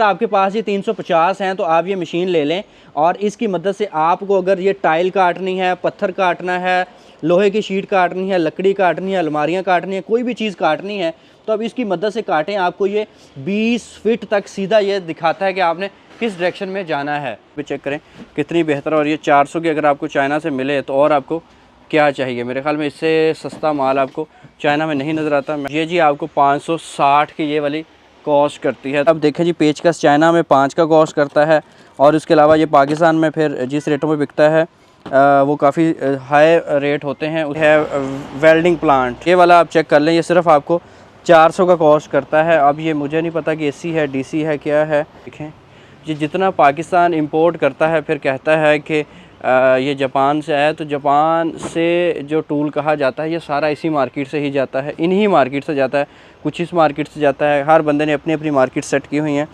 आपके पास ये 350 हैं तो आप ये मशीन ले लें और इसकी मदद से आपको अगर ये टाइल काटनी है, पत्थर काटना है, लोहे की शीट काटनी है, लकड़ी काटनी है, अलमारियाँ काटनी है, कोई भी चीज़ काटनी है तो अब इसकी मदद से काटें। आपको ये 20 फीट तक सीधा ये दिखाता है कि आपने किस डायरेक्शन में जाना है। भी चेक करें कितनी बेहतर। और ये 400 की अगर आपको चाइना से मिले तो और आपको क्या चाहिए। मेरे ख्याल में इससे सस्ता माल आपको चाइना में नहीं नज़र आता। ये जी आपको 560 की ये वाली कॉस्ट करती है। अब देखें जी पेचकस चाइना में 5 का कॉस्ट करता है और उसके अलावा ये पाकिस्तान में फिर जिस रेटों में बिकता है वो काफ़ी हाई रेट होते हैं। है वेल्डिंग प्लांट, ये वाला आप चेक कर लें, ये सिर्फ आपको 400 का कॉस्ट करता है। अब ये मुझे नहीं पता कि एसी है, डीसी है, क्या है। देखें ये जितना पाकिस्तान इंपोर्ट करता है फिर कहता है कि ये जापान से आया, तो जापान से जो टूल कहा जाता है ये सारा इसी मार्केट से ही जाता है, इन्हीं मार्केट से जाता है, कुछ इस मार्केट से जाता है। हर बंदे ने अपनी अपनी मार्केट सेट की हुई हैं।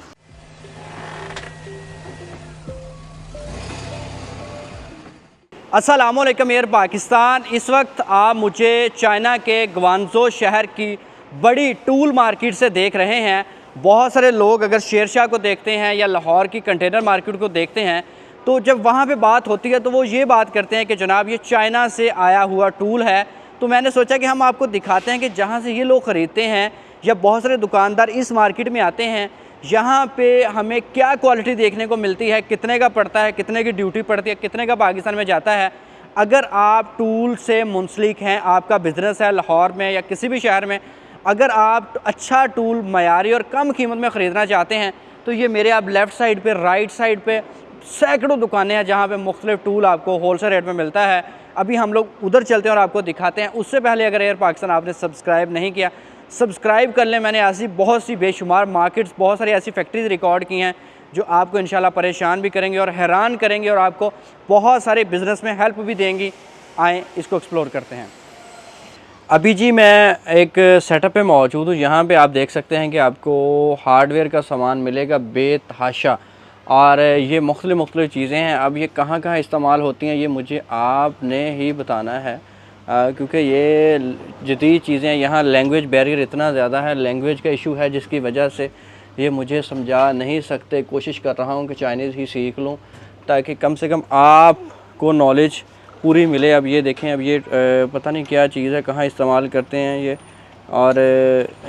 अस्सलामुअलैकुम एयर पाकिस्तान। इस वक्त आप मुझे चाइना के ग्वांगझो शहर की बड़ी टूल मार्केट से देख रहे हैं। बहुत सारे लोग अगर शेरशाह को देखते हैं या लाहौर की कंटेनर मार्केट को देखते हैं तो जब वहाँ पे बात होती है तो वो ये बात करते हैं कि जनाब ये चाइना से आया हुआ टूल है। तो मैंने सोचा कि हम आपको दिखाते हैं कि जहाँ से ये लोग ख़रीदते हैं या बहुत सारे दुकानदार इस मार्केट में आते हैं, यहाँ पे हमें क्या क्वालिटी देखने को मिलती है, कितने का पड़ता है, कितने की ड्यूटी पड़ती है, कितने का पाकिस्तान में जाता है। अगर आप टूल से मुंसलिक हैं, आपका बिज़नेस है लाहौर में या किसी भी शहर में, अगर आप अच्छा टूल मयारी और कम कीमत में ख़रीदना चाहते हैं तो ये मेरे आप लेफ़्ट साइड पे, राइट साइड पे सैकड़ों दुकानें हैं जहाँ पे मुख्तलिफ टूल आपको होलसेल रेट में मिलता है। अभी हम लोग उधर चलते हैं और आपको दिखाते हैं। उससे पहले अगर एयर पाकिस्तान आपने सब्सक्राइब नहीं किया, सब्सक्राइब कर लें। मैंने ऐसी बहुत सी बेशुमार मार्केट्स, बहुत सारी ऐसी फैक्ट्रीज रिकॉर्ड की हैं जो आपको इंशाल्लाह परेशान भी करेंगे और हैरान करेंगे और आपको बहुत सारे बिज़नेस में हेल्प भी देंगी। आएँ इसको एक्सप्लोर करते हैं। अभी जी मैं एक सेटअप पे मौजूद हूँ। यहाँ पे आप देख सकते हैं कि आपको हार्डवेयर का सामान मिलेगा बेतहाशा, और ये मुख्तलिफ़ चीज़ें हैं। अब ये कहाँ कहाँ इस्तेमाल होती हैं ये मुझे आपने ही बताना है, क्योंकि ये जदीद चीज़ें हैं। यहाँ लैंग्वेज बैरियर इतना ज़्यादा है, लैंग्वेज का इशू है जिसकी वजह से ये मुझे समझा नहीं सकते। कोशिश कर रहा हूँ कि चाइनीज़ ही सीख लूँ ताकि कम से कम आपको नॉलेज पूरी मिले। अब ये देखें, अब ये पता नहीं क्या चीज़ है, कहाँ इस्तेमाल करते हैं ये, और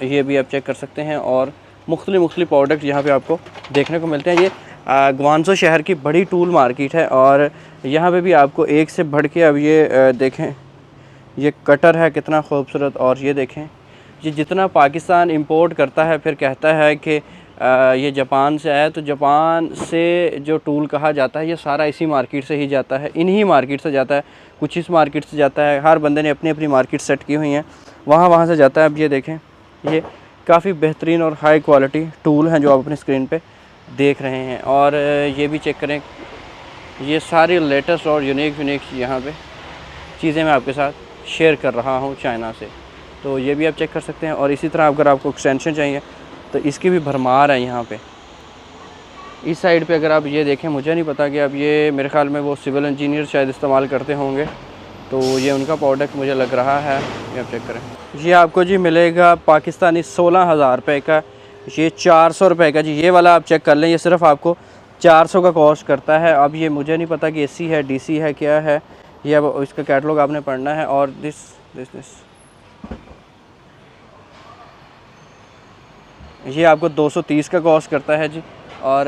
ये भी आप चेक कर सकते हैं। और मुख्तलिफ़ प्रोडक्ट यहाँ पे आपको देखने को मिलते हैं। ये ग्वांगझो शहर की बड़ी टूल मार्केट है और यहाँ पे भी आपको एक से बढ़ के, अब ये देखें ये कटर है कितना खूबसूरत। और ये देखें ये जितना पाकिस्तान इंपोर्ट करता है फिर कहता है कि ये जापान से आया, तो जापान से जो टूल कहा जाता है ये सारा इसी मार्केट से ही जाता है, इन्हीं मार्केट से जाता है, कुछ इस मार्केट से जाता है। हर बंदे ने अपनी अपनी मार्केट सेट की हुई हैं, वहाँ से जाता है। अब ये देखें ये काफ़ी बेहतरीन और हाई क्वालिटी टूल हैं जो आप अपनी स्क्रीन पे देख रहे हैं। और ये भी चेक करें, ये सारी लेटेस्ट और यूनिक यहाँ पे चीज़ें मैं आपके साथ शेयर कर रहा हूँ चाइना से, तो ये भी आप चेक कर सकते हैं। और इसी तरह अगर आपको एक्सटेंशन चाहिए तो इसकी भी भरमार है यहाँ पे। इस साइड पे अगर आप ये देखें, मुझे नहीं पता कि अब ये मेरे ख़्याल में वो सिविल इंजीनियर शायद इस्तेमाल करते होंगे, तो ये उनका प्रोडक्ट मुझे लग रहा है। ये आप चेक करें, ये आपको जी मिलेगा पाकिस्तानी 16,000 रुपये का, ये 400 रुपये का जी। ये वाला आप चेक कर लें, ये सिर्फ आपको 400 का कॉस्ट करता है। अब ये मुझे नहीं पता कि एसी है, डीसी है, क्या है ये, अब इसका कैटलॉग आपने पढ़ना है। और दिस ये आपको 230 का कॉस्ट करता है जी। और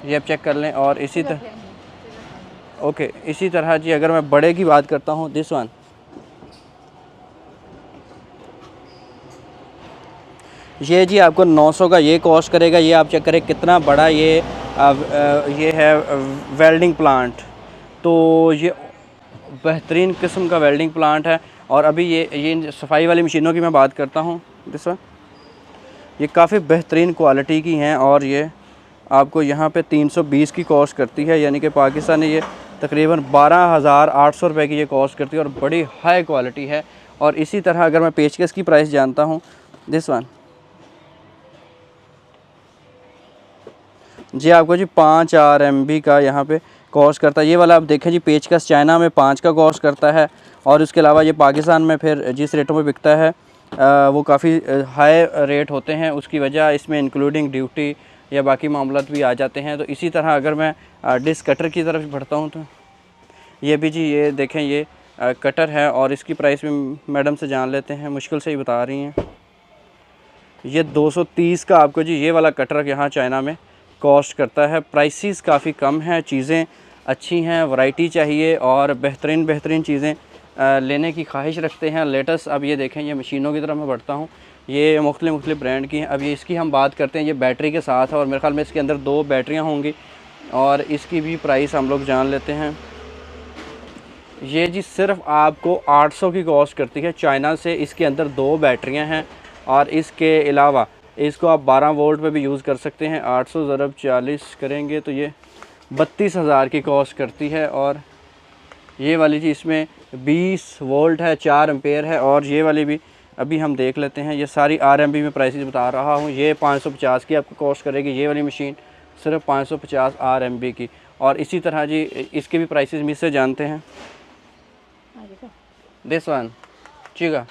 ये आप चेक कर लें। और इसी तरह ओके, इसी तरह जी अगर मैं बड़े की बात करता हूँ, दिस वन, ये जी आपको 900 का ये कॉस्ट करेगा। ये आप चेक करें कितना बड़ा ये है वेल्डिंग प्लांट, तो ये बेहतरीन किस्म का वेल्डिंग प्लांट है। और अभी ये सफाई वाली मशीनों की मैं बात करता हूँ, दिस वन, ये काफ़ी बेहतरीन क्वालिटी की हैं और ये आपको यहाँ पे 320 की कॉस्ट करती है, यानी कि पाकिस्तान ये तकरीबन 12,800 रुपये की ये कॉस्ट करती है और बड़ी हाई क्वालिटी है। और इसी तरह अगर मैं पेचकस की प्राइस जानता हूँ, दिस वन, जी आपको जी 5 RMB का यहाँ पे कॉस्ट करता है। ये वाला आप देखें जी पेचकस चाइना में 5 का कॉस्ट करता है और उसके अलावा ये पाकिस्तान में फिर जिस रेटों में बिकता है वो काफ़ी हाई रेट होते हैं, उसकी वजह इसमें इंक्लूडिंग ड्यूटी या बाकी मामलात भी आ जाते हैं। तो इसी तरह अगर मैं डिस्क कटर की तरफ बढ़ता हूँ तो ये भी जी, ये देखें, ये कटर है और इसकी प्राइस भी मैडम से जान लेते हैं, मुश्किल से ही बता रही हैं। ये 230 का आपको जी ये वाला कटर यहाँ चाइना में कॉस्ट करता है। प्राइसेस काफ़ी कम हैं, चीज़ें अच्छी हैं, वैरायटी चाहिए और बेहतरीन चीज़ें लेने की ख्वाहिश रखते हैं लेटेस्ट। अब ये देखें, ये मशीनों की तरफ मैं बढ़ता हूँ, ये मुख्तलिफ़ ब्रांड की हैं। अब ये इसकी हम बात करते हैं, ये बैटरी के साथ है और मेरे ख्याल में इसके अंदर 2 बैटरियाँ होंगी और इसकी भी प्राइस हम लोग जान लेते हैं। ये जी सिर्फ आपको 800 की कॉस्ट करती है चाइना से। इसके अंदर 2 बैटरियां हैं और इसके अलावा इसको आप 12 वोल्ट पे भी यूज़ कर सकते हैं। 800 ज़रब 40 करेंगे तो ये 32,000 की कॉस्ट करती है। और ये वाली जी इसमें 20 वोल्ट है, 4 एम्पेयर है। और ये वाली भी अभी हम देख लेते हैं, ये सारी RMB में प्राइसेस बता रहा हूँ। ये 550 की आपको कॉस्ट करेगी ये वाली मशीन, सिर्फ 550 RMB की। और इसी तरह जी इसके भी प्राइसेस मुझसे जानते हैं। दिस वन चीगा,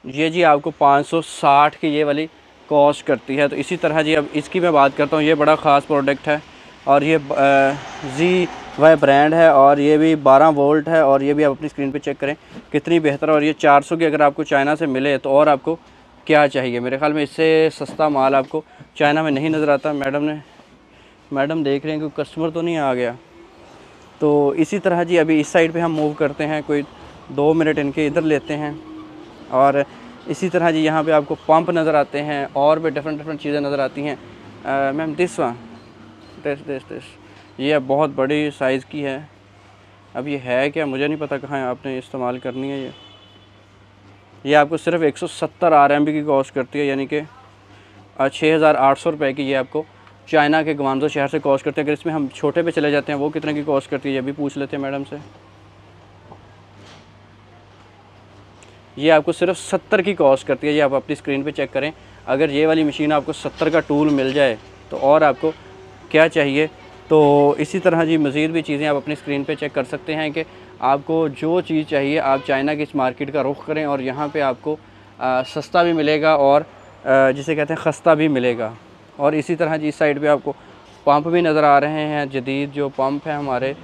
ये जी आपको 560 की ये वाली कॉस्ट करती है। तो इसी तरह जी अब इसकी मैं बात करता हूँ, ये बड़ा ख़ास प्रोडक्ट है और ये ZY ब्रांड है और ये भी 12 वोल्ट है और ये भी आप अपनी स्क्रीन पे चेक करें कितनी बेहतर है। और ये 400 की अगर आपको चाइना से मिले तो और आपको क्या चाहिए। मेरे ख़्याल में इससे सस्ता माल आपको चाइना में नहीं नज़र आता। मैडम देख रहे हैं कि कस्टमर तो नहीं आ गया। तो इसी तरह जी अभी इस साइड पे हम मूव करते हैं, कोई 2 मिनट इनके इधर लेते हैं। और इसी तरह जी यहाँ पे आपको पंप नज़र आते हैं और भी डिफरेंट चीज़ें नज़र आती हैं। मैम दिस ये बहुत बड़ी साइज़ की है। अब ये है क्या मुझे नहीं पता, कहाँ आपने इस्तेमाल करनी है। ये आपको सिर्फ 170 RMB की कॉस्ट करती है, यानी कि 6,800 रुपये की ये आपको चाइना के ग्वांग्जो शहर से कॉस्ट करते हैं। अगर इसमें हम छोटे पे चले जाते हैं वो कितने की कॉस्ट करती है ये भी पूछ लेते हैं मैडम से। ये आपको सिर्फ 70 की कॉस्ट करती है, ये आप अपनी स्क्रीन पे चेक करें। अगर ये वाली मशीन आपको 70 का टूल मिल जाए तो और आपको क्या चाहिए। तो इसी तरह जी मज़ीद भी चीज़ें आप अपनी स्क्रीन पे चेक कर सकते हैं कि आपको जो चीज़ चाहिए आप चाइना की इस मार्केट का रुख करें और यहाँ पे आपको सस्ता भी मिलेगा और जिसे कहते हैं खस्ता भी मिलेगा। और इसी तरह जी इस साइड पे आपको पंप भी नज़र आ रहे हैं, जदीद जो पंप हैं हमारे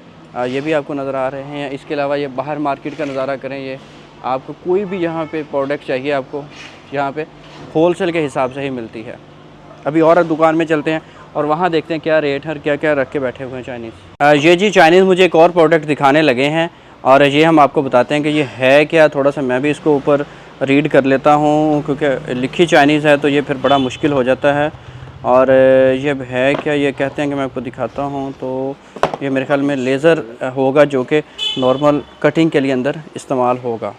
ये भी आपको नज़र आ रहे हैं। इसके अलावा ये बाहर मार्केट का नज़ारा करें, ये आपको कोई भी यहाँ पे प्रोडक्ट चाहिए आपको यहाँ पे होलसेल के हिसाब से ही मिलती है। अभी और दुकान में चलते हैं और वहाँ देखते हैं क्या रेट है और क्या क्या रख के बैठे हुए हैं चाइनीज़। ये जी चाइनीज़ मुझे एक और प्रोडक्ट दिखाने लगे हैं और ये हम आपको बताते हैं कि ये है क्या। थोड़ा सा मैं भी इसको ऊपर रीड कर लेता हूँ क्योंकि लिखी चाइनीज़ है तो ये फिर बड़ा मुश्किल हो जाता है। और ये है क्या, ये कहते हैं कि मैं आपको दिखाता हूँ। तो ये मेरे ख्याल में लेज़र होगा जो कि नॉर्मल कटिंग के लिए अंदर इस्तेमाल होगा।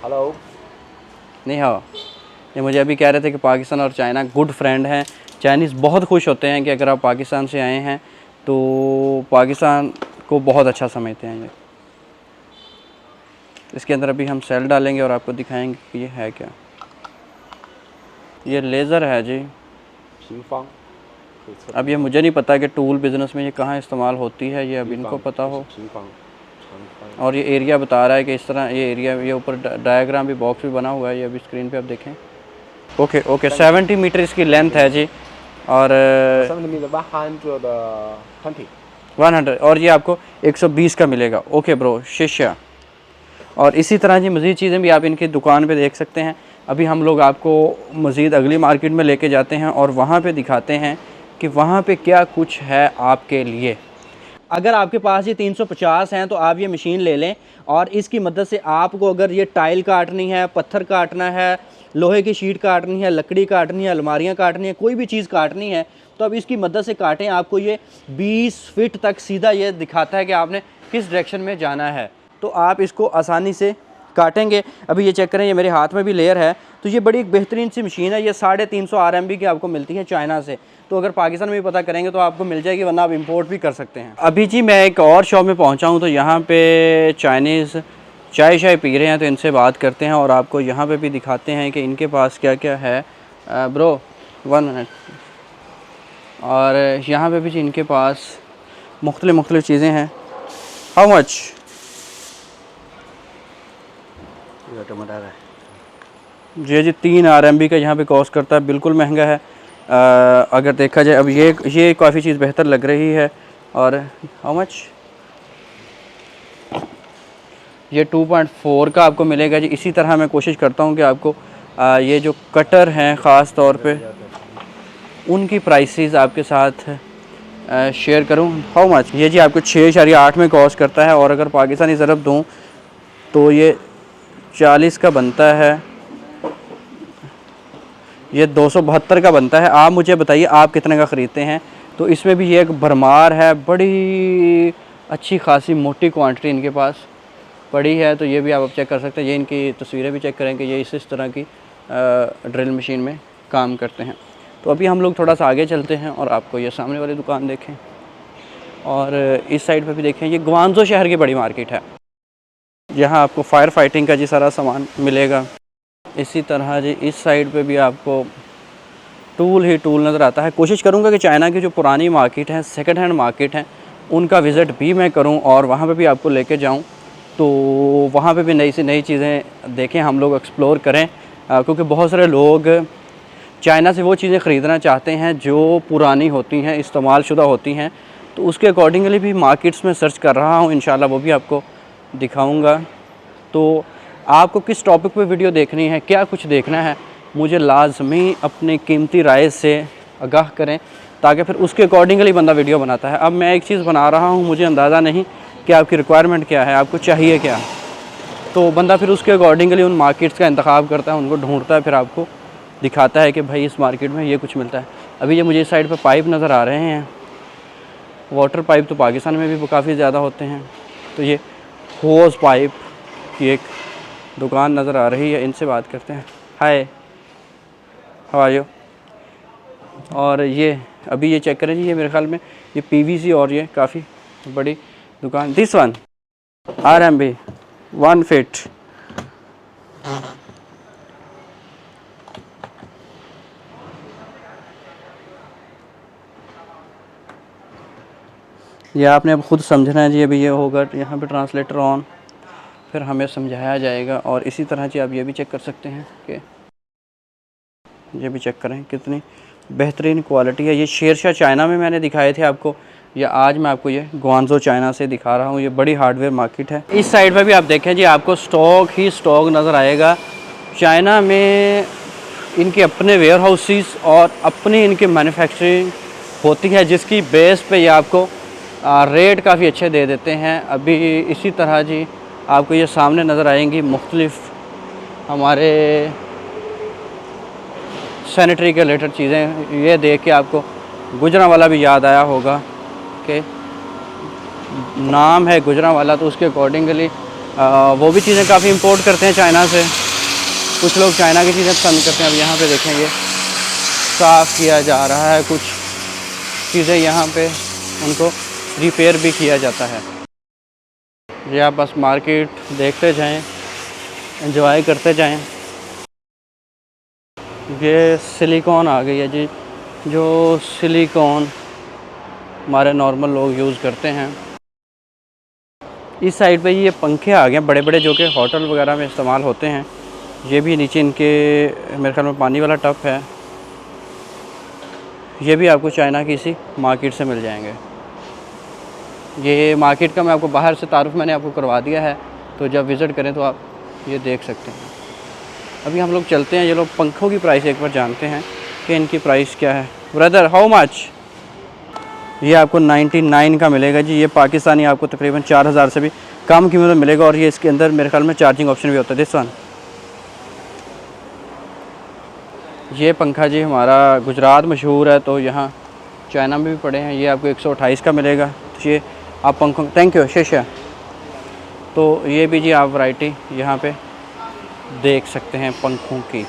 हेलो नहीं हाँ, ये मुझे अभी कह रहे थे कि पाकिस्तान और चाइना गुड फ्रेंड हैं। चाइनीज़ बहुत खुश होते हैं कि अगर आप पाकिस्तान से आए हैं तो पाकिस्तान को बहुत अच्छा समझते हैं। ये इसके अंदर अभी हम सेल डालेंगे और आपको दिखाएंगे कि ये है क्या। ये लेज़र है जी। अब ये मुझे नहीं पता कि टूल बिज़नेस में ये कहाँ इस्तेमाल होती है, ये अब इनको पता हो। और ये एरिया बता रहा है कि इस तरह ये एरिया, ये ऊपर डायग्राम भी बॉक्स भी बना हुआ है, ये अभी स्क्रीन पे आप देखें। ओके 70 मीटर इसकी लेंथ है जी। और 100 और ये आपको 120 का मिलेगा। ओके ब्रो शिष्या। और इसी तरह जी मज़ीद चीज़ें भी आप इनकी दुकान पे देख सकते हैं। अभी हम लोग आपको मज़ीद अगली मार्केट में लेके जाते हैं और वहाँ पे दिखाते हैं कि वहाँ पे क्या कुछ है आपके लिए। अगर आपके पास ये 350 हैं तो आप ये मशीन ले लें और इसकी मदद से आपको अगर ये टाइल काटनी है, पत्थर काटना है, लोहे की शीट काटनी है, लकड़ी काटनी है, अलमारियाँ काटनी है, कोई भी चीज़ काटनी है तो अब इसकी मदद से काटें। आपको ये 20 फीट तक सीधा ये दिखाता है कि आपने किस डायरेक्शन में जाना है, तो आप इसको आसानी से काटेंगे। अभी ये चेक करें, ये मेरे हाथ में भी लेयर है। तो ये बड़ी एक बेहतरीन सी मशीन है। ये 350 RMB की आपको मिलती है चाइना से। तो अगर पाकिस्तान में भी पता करेंगे तो आपको मिल जाएगी, वरना आप इंपोर्ट भी कर सकते हैं। अभी जी मैं एक और शॉप में पहुंचा हूं तो यहाँ पे चाइनीज़ चाय पी रहे हैं, तो इनसे बात करते हैं और आपको यहाँ पे भी दिखाते हैं कि इनके पास क्या क्या है। Bro 1 minute. और यहाँ पे भी जी इनके पास मुख्तलिफ़ चीज़ें हैं। How much? ये टमाटर है। जी 3 RMB का यहाँ पे कॉस्ट करता है, बिल्कुल महंगा है। अगर देखा जाए अब ये काफ़ी चीज़ बेहतर लग रही है। और हाउ मच ये 2.4 का आपको मिलेगा जी। इसी तरह मैं कोशिश करता हूँ कि आपको ये जो कटर हैं ख़ास तौर पे उनकी प्राइसेस आपके साथ शेयर करूँ। हाउ मच ये जी आपको 6.8 में कॉस्ट करता है, और अगर पाकिस्तानी ज़रब दूँ तो ये 40 का बनता है, ये 272 का बनता है। आप मुझे बताइए आप कितने का ख़रीदते हैं। तो इसमें भी ये एक भरमार है, बड़ी अच्छी खासी मोटी क्वांटिटी इनके पास पड़ी है। तो ये भी आप चेक कर सकते हैं। ये इनकी तस्वीरें भी चेक करें कि ये इस तरह की ड्रिल मशीन में काम करते हैं। तो अभी हम लोग थोड़ा सा आगे चलते हैं और आपको ये सामने वाली दुकान देखें, और इस साइड पे भी देखें। ये ग्वांजो शहर की बड़ी मार्केट है, यहाँ आपको फायर फाइटिंग का जी सारा सामान मिलेगा। इसी तरह जी इस साइड पे भी आपको टूल ही टूल नज़र आता है। कोशिश करूँगा कि चाइना की जो पुरानी मार्केट है, सेकंड हैंड मार्केट है, उनका विज़िट भी मैं करूँ और वहाँ पे भी आपको लेके जाऊँ, तो वहाँ पे भी नई से नई चीज़ें देखें, हम लोग एक्सप्लोर करें। क्योंकि बहुत सारे लोग चाइना से वो चीज़ें ख़रीदना चाहते हैं जो पुरानी होती हैं, इस्तेमाल शुदा होती हैं। तो उसके अकॉर्डिंगली भी मार्केट्स में सर्च कर रहा हूँ, इंशाल्लाह वो भी आपको दिखाऊँगा। तो आपको किस टॉपिक पे वीडियो देखनी है, क्या कुछ देखना है, मुझे लाजमी अपनी कीमती राय से आगाह करें, ताकि फिर उसके अकॉर्डिंगली बंदा वीडियो बनाता है। अब मैं एक चीज़ बना रहा हूँ, मुझे अंदाज़ा नहीं कि आपकी रिक्वायरमेंट क्या है, आपको चाहिए क्या, तो बंदा फिर उसके अकॉर्डिंगली उन मार्केट्स का इंतखाब करता है, उनको ढूंढता है, फिर आपको दिखाता है कि भाई इस मार्केट में ये कुछ मिलता है। अभी ये मुझे इस साइड पर पाइप नज़र आ रहे हैं, वाटर पाइप तो पाकिस्तान में भी काफ़ी ज़्यादा होते हैं। तो ये होज़ पाइप की एक दुकान नज़र आ रही है, इनसे बात करते हैं। हाय, हाउ आर यू। और ये अभी ये चेक करें जी, ये मेरे ख्याल में ये PVC और ये काफ़ी बड़ी दुकान। This one RMB 1 feet. ये आपने अब खुद समझना है जी। अभी ये होगा यहाँ पे ट्रांसलेटर ऑन, फिर हमें समझाया जाएगा। और इसी तरह जी आप ये भी चेक कर सकते हैं कि ये भी चेक करें कितनी बेहतरीन क्वालिटी है। ये शेरशाह चाइना में मैंने दिखाए थे आपको, या आज मैं आपको ये ग्वांजो चाइना से दिखा रहा हूँ। ये बड़ी हार्डवेयर मार्केट है। इस साइड पे भी आप देखें जी, आपको स्टॉक ही स्टॉक नज़र आएगा। चाइना में इनके अपने वेयर हाउसेस और अपनी इनकी मैन्युफैक्चरिंग होती है, जिसकी बेस पे ये आपको रेट काफ़ी अच्छे दे देते हैं। अभी इसी तरह जी आपको ये सामने नज़र आएंगी मुख्तलिफ़ हमारे सैनिटरी के रिलेटेड चीज़ें। ये देख के आपको गुजरांवाला भी याद आया होगा कि नाम है गुजरांवाला, तो उसके अकॉर्डिंगली वो भी चीज़ें काफ़ी इंपोर्ट करते हैं चाइना से। कुछ लोग चाइना की चीज़ें पसंद करते हैं। अब यहाँ पे देखेंगे साफ़ किया जा रहा है, कुछ चीज़ें यहाँ पे उनको रिपेयर भी किया जाता है। ये आप बस मार्केट देखते जाएं, एंजॉय करते जाएं। ये सिलिकॉन आ गई है जी, जो सिलिकॉन हमारे नॉर्मल लोग यूज़ करते हैं। इस साइड पे ये पंखे आ गए बड़े बड़े, जो कि होटल वगैरह में इस्तेमाल होते हैं। ये भी नीचे इनके मेरे ख्याल में पानी वाला टप है। ये भी आपको चाइना की इसी मार्केट से मिल जाएंगे। ये मार्केट का मैं आपको बाहर से तारुफ मैंने आपको करवा दिया है, तो जब विज़िट करें तो आप ये देख सकते हैं। अभी हम लोग चलते हैं, ये लोग पंखों की प्राइस एक बार जानते हैं कि इनकी प्राइस क्या है। Brother how much. ये आपको 99 का मिलेगा जी। ये पाकिस्तानी आपको तकरीबन 4000 से भी कम कीमत में मिलेगा, और ये इसके अंदर मेरे ख्याल में चार्जिंग ऑप्शन भी होता है। दिस वन, ये पंखा जी हमारा गुजरात मशहूर है, तो यहाँ चाइना में भी पड़े हैं। ये आपको 128 का मिलेगा। तो ये आप पंखों, थैंक यू शेषा। तो ये भी जी आप वैरायटी यहाँ पे देख सकते हैं पंखों की।